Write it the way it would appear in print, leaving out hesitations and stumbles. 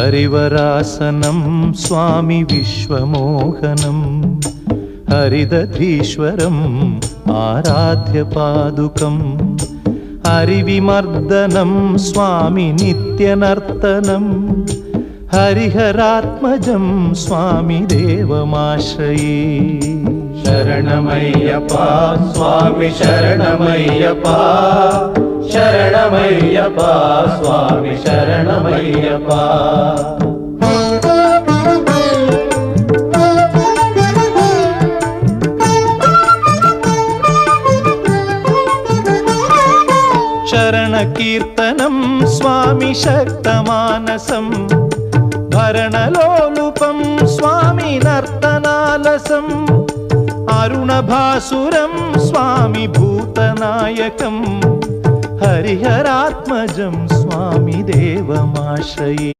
हरिवरासनं स्वामी विश्वमोहनं हरिदधीश्वरम् आराध्य पादुकम् हरिविमर्दनं स्वामी नित्यनर्तनं हरिहरात्मजं स्वामी देवमाश्रये। शरणमय्यप्पा स्वामी शरणमय्यप्पा शरणमय्यप्पा स्वामी शरणमय्यप्पा। शरणकीर्तनं स्वामी शक्तमानसं भरणलोलुपं स्वामी नर्तनालसम् अरुणभासुरं स्वामी भूतनायकं हरिहरात्मजं स्वामी देवमाश्रये।